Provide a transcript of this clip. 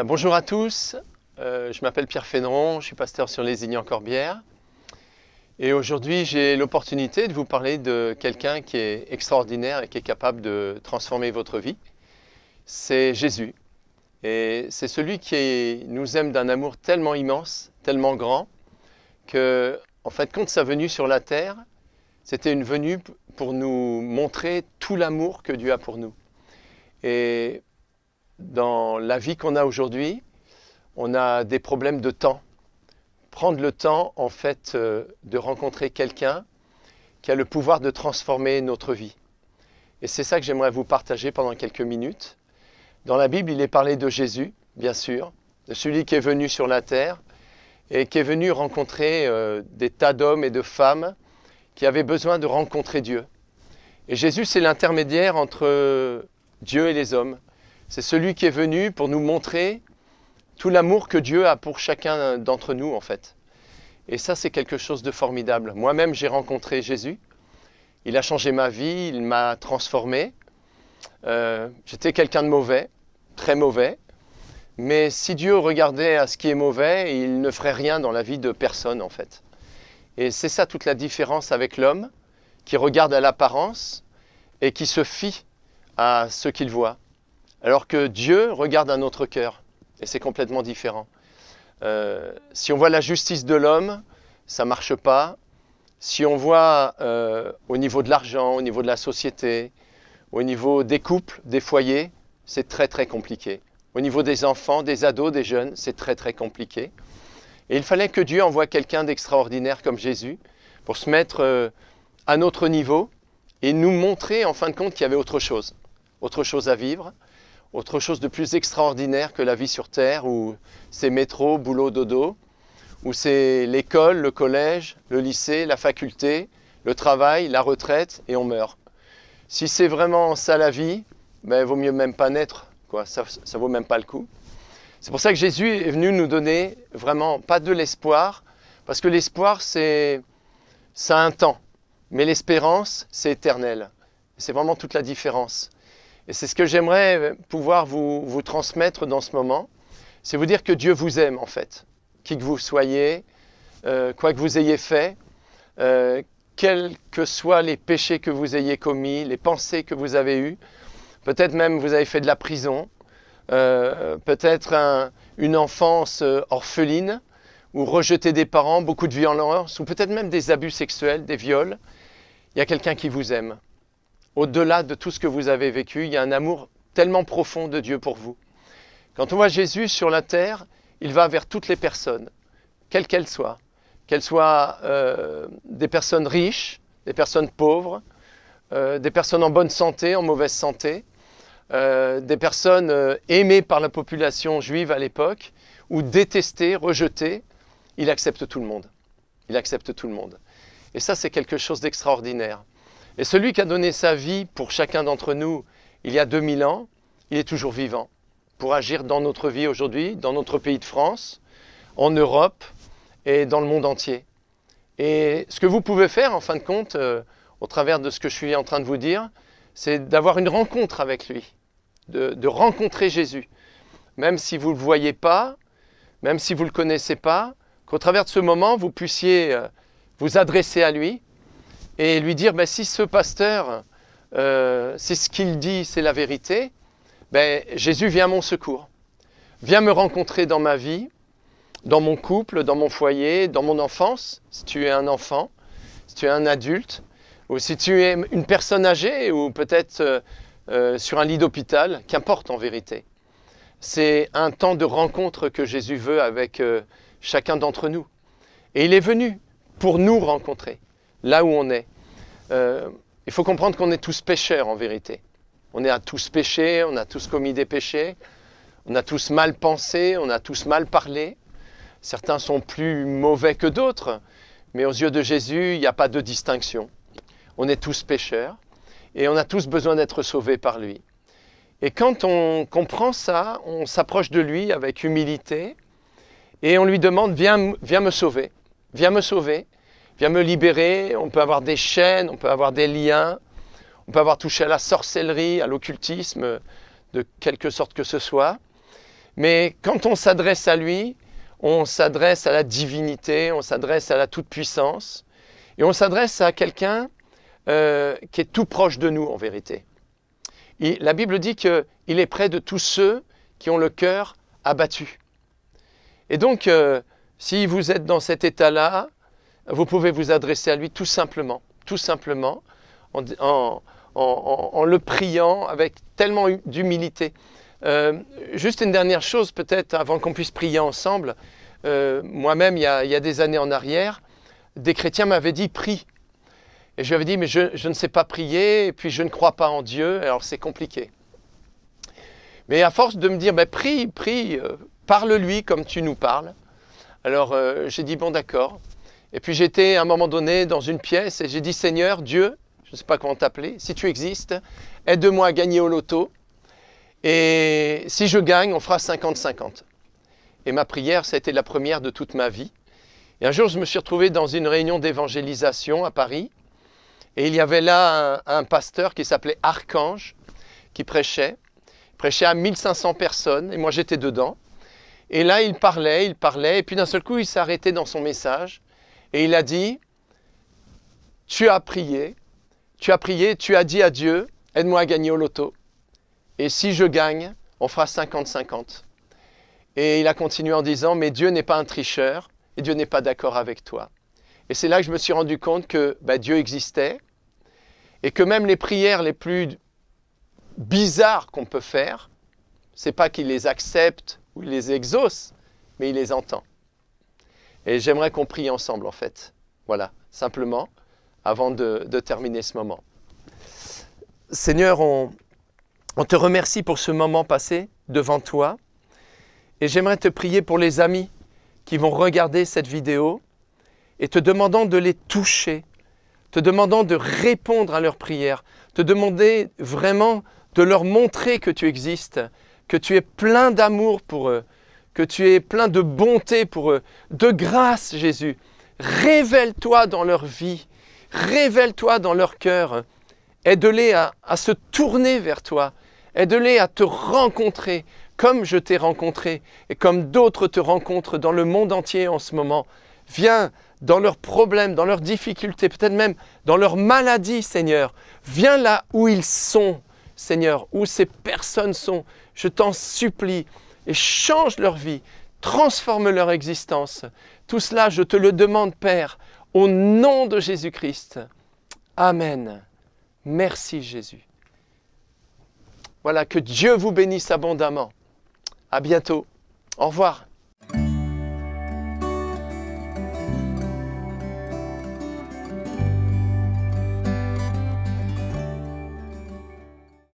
Bonjour à tous, je m'appelle Pierre Féneron, je suis pasteur sur Lézignan-Corbières. Et aujourd'hui, j'ai l'opportunité de vous parler de quelqu'un qui est extraordinaire et qui est capable de transformer votre vie. C'est Jésus. Et c'est celui qui nous aime d'un amour tellement immense, tellement grand, que, en fait, quand sa venue sur la terre, c'était une venue pour nous montrer tout l'amour que Dieu a pour nous. Et dans la vie qu'on a aujourd'hui, on a des problèmes de temps. Prendre le temps, en fait, de rencontrer quelqu'un qui a le pouvoir de transformer notre vie. Et c'est ça que j'aimerais vous partager pendant quelques minutes. Dans la Bible, il est parlé de Jésus, bien sûr, de celui qui est venu sur la terre et qui est venu rencontrer des tas d'hommes et de femmes qui avaient besoin de rencontrer Dieu. Et Jésus, c'est l'intermédiaire entre Dieu et les hommes. C'est celui qui est venu pour nous montrer tout l'amour que Dieu a pour chacun d'entre nous, en fait. Et ça, c'est quelque chose de formidable. Moi-même, j'ai rencontré Jésus. Il a changé ma vie, il m'a transformé. J'étais quelqu'un de mauvais, très mauvais. Mais si Dieu regardait à ce qui est mauvais, il ne ferait rien dans la vie de personne, en fait. Et c'est ça toute la différence avec l'homme, qui regarde à l'apparence et qui se fie à ce qu'il voit. Alors que Dieu regarde à notre cœur. Et c'est complètement différent. Si on voit la justice de l'homme, ça ne marche pas. Si on voit au niveau de l'argent, au niveau de la société, au niveau des couples, des foyers, c'est très très compliqué. Au niveau des enfants, des ados, des jeunes, c'est très très compliqué. Et il fallait que Dieu envoie quelqu'un d'extraordinaire comme Jésus pour se mettre à notre niveau et nous montrer en fin de compte qu'il y avait autre chose à vivre. Autre chose de plus extraordinaire que la vie sur Terre, où c'est métro, boulot, dodo, où c'est l'école, le collège, le lycée, la faculté, le travail, la retraite, et on meurt. Si c'est vraiment ça la vie, ben, il vaut mieux même pas naître, quoi. Ça vaut même pas le coup. C'est pour ça que Jésus est venu nous donner vraiment pas de l'espoir, parce que l'espoir, ça a un temps, mais l'espérance, c'est éternel. C'est vraiment toute la différence. Et c'est ce que j'aimerais pouvoir vous transmettre dans ce moment. C'est vous dire que Dieu vous aime en fait. Qui que vous soyez, quoi que vous ayez fait, quels que soient les péchés que vous ayez commis, les pensées que vous avez eues, peut-être même vous avez fait de la prison, peut-être une enfance orpheline, ou rejeté des parents, beaucoup de violence, ou peut-être même des abus sexuels, des viols. Il y a quelqu'un qui vous aime. Au-delà de tout ce que vous avez vécu, il y a un amour tellement profond de Dieu pour vous. Quand on voit Jésus sur la terre, il va vers toutes les personnes, quelles qu'elles soient des personnes riches, des personnes pauvres, des personnes en bonne santé, en mauvaise santé, des personnes aimées par la population juive à l'époque, ou détestées, rejetées. Il accepte tout le monde. Il accepte tout le monde. Et ça, c'est quelque chose d'extraordinaire. Et celui qui a donné sa vie pour chacun d'entre nous il y a 2000 ans, il est toujours vivant pour agir dans notre vie aujourd'hui, dans notre pays de France, en Europe et dans le monde entier. Et ce que vous pouvez faire, en fin de compte, au travers de ce que je suis en train de vous dire, c'est d'avoir une rencontre avec lui, de rencontrer Jésus. Même si vous ne le voyez pas, même si vous ne le connaissez pas, qu'au travers de ce moment, vous puissiez vous adresser à lui, et lui dire, ben, si ce pasteur, c'est ce qu'il dit, c'est la vérité, ben, Jésus vient à mon secours. Viens me rencontrer dans ma vie, dans mon couple, dans mon foyer, dans mon enfance, si tu es un enfant, si tu es un adulte, ou si tu es une personne âgée, ou peut-être sur un lit d'hôpital, qu'importe en vérité. C'est un temps de rencontre que Jésus veut avec chacun d'entre nous. Et il est venu pour nous rencontrer. Là où on est. Il faut comprendre qu'on est tous pécheurs en vérité. On a tous péché, on a tous commis des péchés, on a tous mal pensé, on a tous mal parlé. Certains sont plus mauvais que d'autres, mais aux yeux de Jésus, il n'y a pas de distinction. On est tous pécheurs et on a tous besoin d'être sauvés par lui. Et quand on comprend ça, on s'approche de lui avec humilité et on lui demande, viens me sauver, viens me sauver. Viens me libérer, on peut avoir des chaînes, on peut avoir des liens, on peut avoir touché à la sorcellerie, à l'occultisme, de quelque sorte que ce soit. Mais quand on s'adresse à lui, on s'adresse à la divinité, on s'adresse à la toute-puissance, et on s'adresse à quelqu'un qui est tout proche de nous en vérité. La Bible dit qu'il est près de tous ceux qui ont le cœur abattu. Et donc, si vous êtes dans cet état-là, vous pouvez vous adresser à lui tout simplement en le priant avec tellement d'humilité. Juste une dernière chose peut-être avant qu'on puisse prier ensemble. Moi-même, il y a des années en arrière, des chrétiens m'avaient dit « prie ». Et je lui avais dit « mais je ne sais pas prier et puis je ne crois pas en Dieu, alors c'est compliqué ». Mais à force de me dire « prie, parle-lui comme tu nous parles », alors j'ai dit « bon d'accord ». Et puis j'étais à un moment donné dans une pièce et j'ai dit « Seigneur, Dieu, je ne sais pas comment t'appeler, si tu existes, aide-moi à gagner au loto. Et si je gagne, on fera 50-50. » Et ma prière, ça a été la première de toute ma vie. Et un jour, je me suis retrouvé dans une réunion d'évangélisation à Paris. Et il y avait là un pasteur qui s'appelait Archange, qui prêchait. Il prêchait à 1500 personnes, et moi j'étais dedans. Et là, il parlait, et puis d'un seul coup, il s'est arrêté dans son message. Et il a dit, tu as prié, tu as dit à Dieu, aide-moi à gagner au loto. Et si je gagne, on fera 50-50. Et il a continué en disant, mais Dieu n'est pas un tricheur, et Dieu n'est pas d'accord avec toi. Et c'est là que je me suis rendu compte que Dieu existait, et que même les prières les plus bizarres qu'on peut faire, ce n'est pas qu'il les accepte ou il les exauce, mais il les entend. Et j'aimerais qu'on prie ensemble en fait. Voilà, simplement, avant de terminer ce moment. Seigneur, on te remercie pour ce moment passé devant toi. Et j'aimerais te prier pour les amis qui vont regarder cette vidéo et te demandant de les toucher, te demandant de répondre à leurs prières, te demander vraiment de leur montrer que tu existes, que tu es plein d'amour pour eux, que tu es plein de bonté pour eux, de grâce, Jésus. Révèle-toi dans leur vie, révèle-toi dans leur cœur. Aide-les à se tourner vers toi, aide-les à te rencontrer comme je t'ai rencontré et comme d'autres te rencontrent dans le monde entier en ce moment. Viens dans leurs problèmes, dans leurs difficultés, peut-être même dans leurs maladies, Seigneur. Viens là où ils sont, Seigneur, où ces personnes sont. Je t'en supplie et change leur vie, transforme leur existence. Tout cela, je te le demande, Père, au nom de Jésus-Christ. Amen. Merci, Jésus. Voilà, que Dieu vous bénisse abondamment. À bientôt. Au revoir.